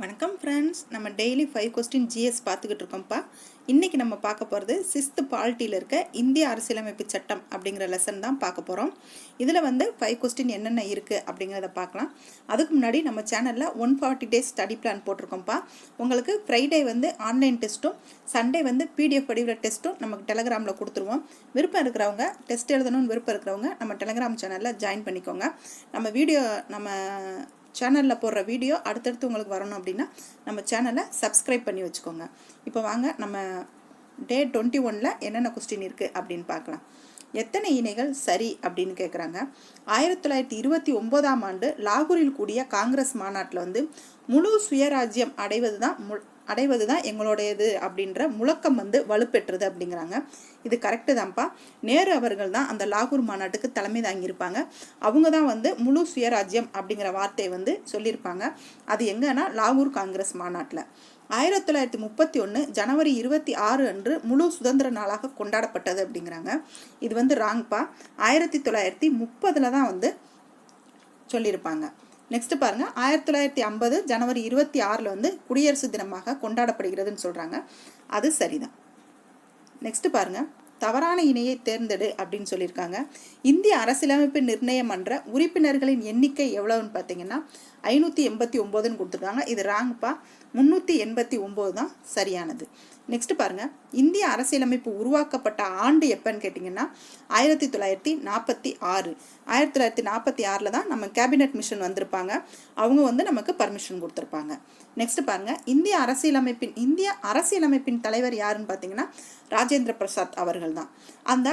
வணக்கம் ஃப்ரெண்ட்ஸ், நம்ம daily 5 question GS பார்த்துக்கிட்டு இருக்கோம்ப்பா. இன்றைக்கி நம்ம பார்க்க போகிறது 6th பாலிட்டியில் இருக்க இந்திய அரசியலமைப்பு சட்டம் அப்படிங்கிற லெசன் தான் பார்க்க போகிறோம். இதில் 5 கொஸ்டின் என்னென்ன இருக்குது அப்படிங்கிறத பார்க்கலாம். அதுக்கு முன்னாடி நம்ம சேனலில் 140 days ஸ்டடி பிளான் போட்டிருக்கோம்ப்பா. உங்களுக்கு ஃப்ரைடே ஆன்லைன் டெஸ்ட்டும் சண்டே பிடிஎஃப் வடிவில் டெஸ்ட்டும் நமக்கு டெலகிராமில் கொடுத்துருவோம். விருப்பம் இருக்கிறவங்க, டெஸ்ட் எழுதணும்னு விருப்பம் இருக்கிறவங்க நம்ம டெலகிராம் சேனலில் ஜாயின் பண்ணிக்கோங்க. நம்ம சேனலில் போடுற வீடியோ அடுத்தடுத்து உங்களுக்கு வரணும் அப்படின்னா நம்ம சேனலை சப்ஸ்கிரைப் பண்ணி வச்சுக்கோங்க. இப்போ வாங்க நம்ம டே 21 என்னென்ன கொஸ்டின் இருக்குது அப்படின்னு பார்க்கலாம். எத்தனை இணைகள் சரி அப்படின்னு கேட்குறாங்க. 1929ஆம் ஆண்டு லாகூரில் கூடிய காங்கிரஸ் மாநாட்டில் முழு சுயராஜ்யம் அடைவது தான் எங்களுடையது அப்படின்ற முழக்கம் வலுப்பெற்றது அப்படிங்கிறாங்க. இது கரெக்டு தான்ப்பா. நேரு அவர்கள் தான் அந்த லாகூர் மாநாட்டுக்கு தலைமை தாங்கியிருப்பாங்க. அவங்க தான் முழு சுயராஜ்யம் அப்படிங்கிற வார்த்தையை சொல்லியிருப்பாங்க. அது எங்கன்னா லாகூர் காங்கிரஸ் மாநாட்டில் 1931 ஜனவரி 26 அன்று முழு சுதந்திர நாளாக கொண்டாடப்பட்டது அப்படிங்கிறாங்க. இது ராங்ப்பா. 1930 தான் சொல்லியிருப்பாங்க. நெக்ஸ்ட் பாருங்க, 1950 ஜனவரி 26 குடியரசு தினமாக கொண்டாடப்படுகிறதுன்னு சொல்றாங்க. அது சரிதான். நெக்ஸ்ட் பாருங்க, தவறான இணையை தேர்ந்தெடு அப்படின்னு சொல்லியிருக்காங்க. இந்திய அரசியலமைப்பு நிர்ணய மன்ற உறுப்பினர்களின் எண்ணிக்கை எவ்வளவுன்னு பார்த்தீங்கன்னா 589ன்னு கொடுத்துருக்காங்க. இது ராங்ப்பா. 389 தான் சரியானது. நெக்ஸ்ட் பாருங்க, இந்திய அரசியலமைப்பு உருவாக்கப்பட்ட ஆண்டு எப்பன்னு கேட்டிங்கன்னா 1946. 1946 தான் நம்ம கேபினட் மிஷன் வந்திருப்பாங்க. அவங்க நமக்கு பர்மிஷன் கொடுத்துருப்பாங்க. நெக்ஸ்ட் பாருங்க, இந்திய அரசியலமைப்பின் தலைவர் யாருன்னு பார்த்தீங்கன்னா ராஜேந்திர பிரசாத் அவர்கள் தான். அந்த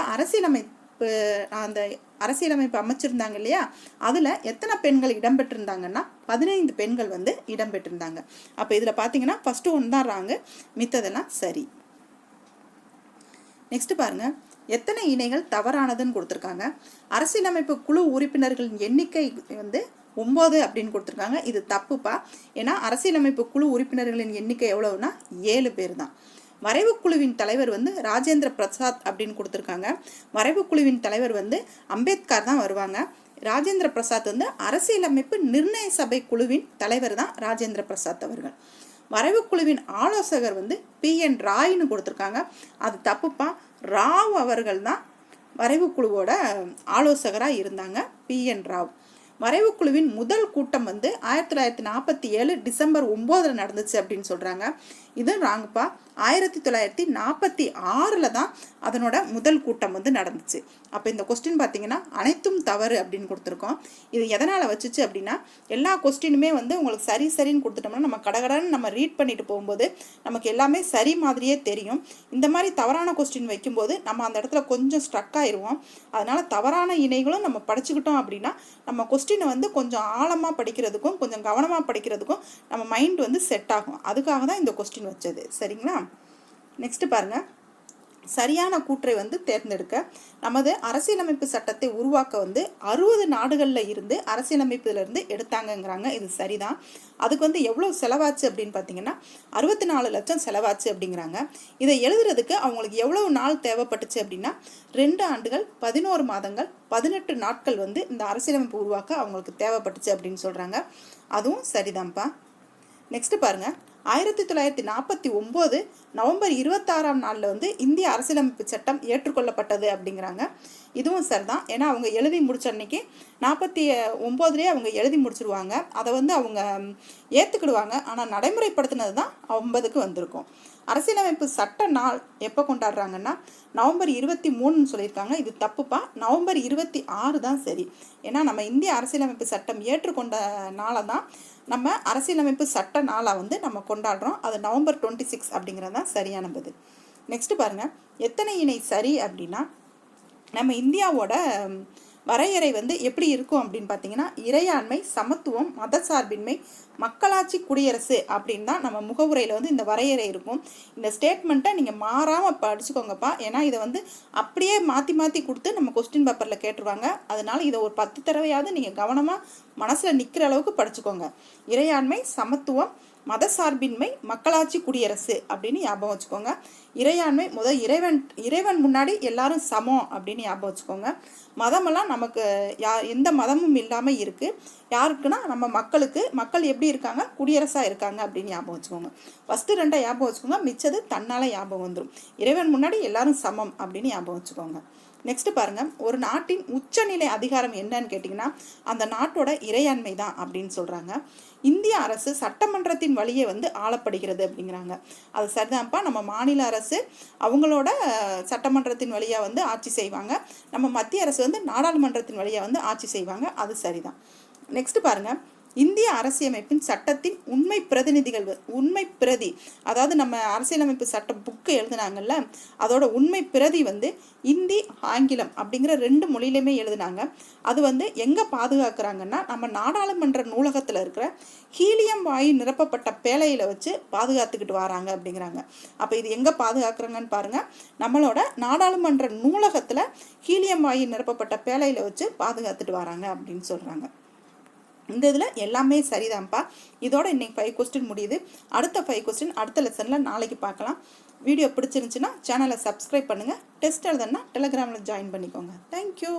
அரசியலமைப்பு அமைச்சிருந்தாங்க இல்லையா, அதில் எத்தனை பெண்கள் இடம்பெற்றிருந்தாங்கன்னா 15 பெண்கள் இடம்பெற்றிருந்தாங்க. அப்போ இதில் பார்த்தீங்கன்னா ஃபர்ஸ்ட் ஒன் தான் ராங்கு, மித்ததெல்லாம் சரி. நெக்ஸ்ட் பாருங்க, எத்தனை இணைகள் தவறானதுன்னு கொடுத்துருக்காங்க. அரசியலமைப்பு குழு உறுப்பினர்களின் எண்ணிக்கை 9 அப்படின்னு கொடுத்துருக்காங்க. இது தப்புப்பா. ஏன்னா அரசியலமைப்பு குழு உறுப்பினர்களின் எண்ணிக்கை எவ்வளவுனா 7 பேர் தான். வரைவு குழுவின் தலைவர் ராஜேந்திர பிரசாத் அப்படின்னு கொடுத்துருக்காங்க. வரைவு குழுவின் தலைவர் அம்பேத்கர் தான் வருவாங்க. ராஜேந்திர பிரசாத் அரசியலமைப்பு நிர்ணய சபை குழுவின் தலைவர் தான் ராஜேந்திர பிரசாத் அவர்கள். வரைவு குழுவின் ஆலோசகர் PN ராய்னு கொடுத்துருக்காங்க. அது தப்புப்பா. ராவ் அவர்கள் தான் வரைவு குழுவோட ஆலோசகராக இருந்தாங்க. PN ராவ். வரைவு குழுவின் முதல் கூட்டம் 1947 டிசம்பர் 9 நடந்துச்சு அப்படின்னு சொல்றாங்க. இது ராங்குப்பா. 1946 தான் அதனோட முதல் கூட்டம் நடந்துச்சு. அப்போ இந்த கொஸ்டின் பார்த்தீங்கன்னா அனைத்தும் தவறு அப்படின்னு கொடுத்துருக்கோம். இது எதனால் வச்சுச்சு அப்படின்னா, எல்லா கொஸ்டினுமே உங்களுக்கு சரின்னு கொடுத்துட்டோம்னா நம்ம கடகடன்னு நம்ம ரீட் பண்ணிட்டு போகும்போது நமக்கு எல்லாமே சரி மாதிரியே தெரியும். இந்த மாதிரி தவறான கொஸ்டின் வைக்கும்போது நம்ம அந்த இடத்துல கொஞ்சம் ஸ்ட்ரக் ஆயிடுவோம். அதனால தவறான இணைகளும் நம்ம படிச்சுக்கிட்டோம் அப்படின்னா நம்ம கொஸ்டினை கொஞ்சம் ஆழமாக படிக்கிறதுக்கும் கொஞ்சம் கவனமாக படிக்கிறதுக்கும் நம்ம மைண்ட் செட் ஆகும். அதுக்காக தான் இந்த கொஸ்டின் வச்சது. சரிங்களா? நெக்ஸ்ட் பாருங்க, சரியான கூற்றை தேர்ந்தெடுக்க. நமது அரசியலமைப்பு சட்டத்தை உருவாக்க 60 நாடுகளில் இருந்து அரசியலமைப்புலேருந்து எடுத்தாங்கங்கிறாங்க. இது சரிதான். அதுக்கு எவ்வளோ செலவாச்சு அப்படின்னு பார்த்தீங்கன்னா 64 லட்சம் செலவாச்சு அப்படிங்கிறாங்க. இதை எழுதுறதுக்கு அவங்களுக்கு எவ்வளவு நாள் தேவைப்பட்டுச்சு அப்படின்னா 2 ஆண்டுகள் 11 மாதங்கள் 18 நாட்கள் இந்த அரசியலமைப்பு உருவாக்க அவங்களுக்கு தேவைப்பட்டுச்சு அப்படின்னு சொல்கிறாங்க. அதுவும் சரிதான்ப்பா. நெக்ஸ்ட் பாருங்க, 1949 நவம்பர் 26ஆம் நாளில் இந்திய அரசியலமைப்பு சட்டம் ஏற்றுக்கொள்ளப்பட்டது அப்படிங்கிறாங்க. இதுவும் சரிதான். ஏன்னா அவங்க எழுதி முடிச்ச அன்னைக்கு 49லேயே அவங்க எழுதி முடிச்சிருவாங்க. அதை அவங்க ஏற்றுக்கிடுவாங்க. ஆனால் நடைமுறைப்படுத்தினது தான் 50க்கு வந்திருக்கும். அரசியலமைப்பு சட்ட நாள் எப்போ கொண்டாடுறாங்கன்னா நவம்பர் 23ன்னு சொல்லியிருக்காங்க. இது தப்புப்பா. நவம்பர் 26 தான் சரி. ஏன்னா நம்ம இந்திய அரசியலமைப்பு சட்டம் ஏற்றுக்கொண்ட நாளை தான் நம்ம அரசியலமைப்பு சட்ட நாளாக நம்ம கொண்டாடுறோம். அது நவம்பர் 26 அப்படிங்கிறது தான் சரியான பதில். நெக்ஸ்ட் பாருங்க, எத்தனை இணை சரி அப்படின்னா, நம்ம இந்தியாவோட வரையறை எப்படி இருக்கும் அப்படின்னு பார்த்தீங்கன்னா இறையாண்மை, சமத்துவம், மதசார்பின்மை, மக்களாட்சி, குடியரசு அப்படின்னு தான் நம்ம முகவுரையில் இந்த வரையறை இருக்கும். இந்த ஸ்டேட்மெண்ட்டை நீங்கள் மாறாமல் படிச்சுக்கோங்கப்பா. ஏன்னா இதை அப்படியே மாற்றி கொடுத்து நம்ம கொஸ்டின் பேப்பரில் கேட்டுருவாங்க. அதனால இதை ஒரு 10 தடவையாவது நீங்கள் கவனமாக மனசில் நிற்கிற அளவுக்கு படிச்சுக்கோங்க. இறையாண்மை, சமத்துவம், மதசார்பின்மை மக்களாட்சி குடியரசு அப்படின்னு ஞாபகம் வச்சுக்கோங்க. இறையாண்மை இறைவன் முன்னாடி எல்லாரும் சமம் அப்படின்னு ஞாபகம் வச்சுக்கோங்க. மதமெல்லாம் நமக்கு எந்த மதமும் இல்லாமல் இருக்குது. யாருக்குன்னா நம்ம மக்கள் எப்படி இருக்காங்க, குடியரசாக இருக்காங்க அப்படின்னு ஞாபகம் வச்சுக்கோங்க. ஃபஸ்ட்டு 2 ஞாபகம் வச்சுக்கோங்க, மிச்சது தன்னால் ஞாபகம் வந்துடும். இறைவன் முன்னாடி எல்லாரும் சமம் அப்படின்னு ஞாபகம் வச்சுக்கோங்க. நெக்ஸ்ட் பாருங்க, ஒரு நாட்டின் உச்சநிலை அதிகாரம் என்னன்னு கேட்டிங்கன்னா அந்த நாட்டோட இறையாண்மை தான் அப்படின்னு சொல்கிறாங்க. இந்திய அரசு சட்டமன்றத்தின் வழியே ஆளப்படுகிறது அப்படிங்கிறாங்க. அது சரிதான்ப்பா. நம்ம மாநில அரசு அவங்களோட சட்டமன்றத்தின் வழியாக ஆட்சி செய்வாங்க. நம்ம மத்திய அரசு நாடாளுமன்றத்தின் வழியாக ஆட்சி செய்வாங்க. அது சரிதான். நெக்ஸ்ட் பாருங்க, இந்திய அரசியலமைப்பின் சட்டத்தின் உண்மை பிரதி, அதாவது நம்ம அரசியலமைப்பு சட்ட புக்கு எழுதுனாங்கல்ல, அதோட உண்மை பிரதி இந்தி ஆங்கிலம் அப்படிங்கிற 2 மொழியிலுமே எழுதுனாங்க. அது எங்கே பாதுகாக்கிறாங்கன்னா நம்ம நாடாளுமன்ற நூலகத்தில் இருக்கிற ஹீலியம் வாயு நிரப்பப்பட்ட பேழையில் வச்சு பாதுகாத்துக்கிட்டு வராங்க அப்படிங்கிறாங்க. அப்போ இது எங்கே பாதுகாக்கிறாங்கன்னு பாருங்கள், நம்மளோட நாடாளுமன்ற நூலகத்தில் ஹீலியம் வாயு நிரப்பப்பட்ட பேழையில் வச்சு பாதுகாத்துட்டு வராங்க அப்படின்னு சொல்கிறாங்க. இந்த இதில் எல்லாமே சரிதான்ப்பா. இதோட இன்னைக்கு 5 கொஸ்டின் முடியுது. அடுத்த 5 கொஸ்டின் அடுத்த லெசனில் நாளைக்கு பார்க்கலாம். வீடியோ பிடிச்சிருந்துச்சுன்னா சேனலை சப்ஸ்கிரைப் பண்ணுங்கள். டெஸ்ட் எழுதுன்னா டெலிகிராமில் ஜாயின் பண்ணிக்கோங்க. தேங்க்யூ.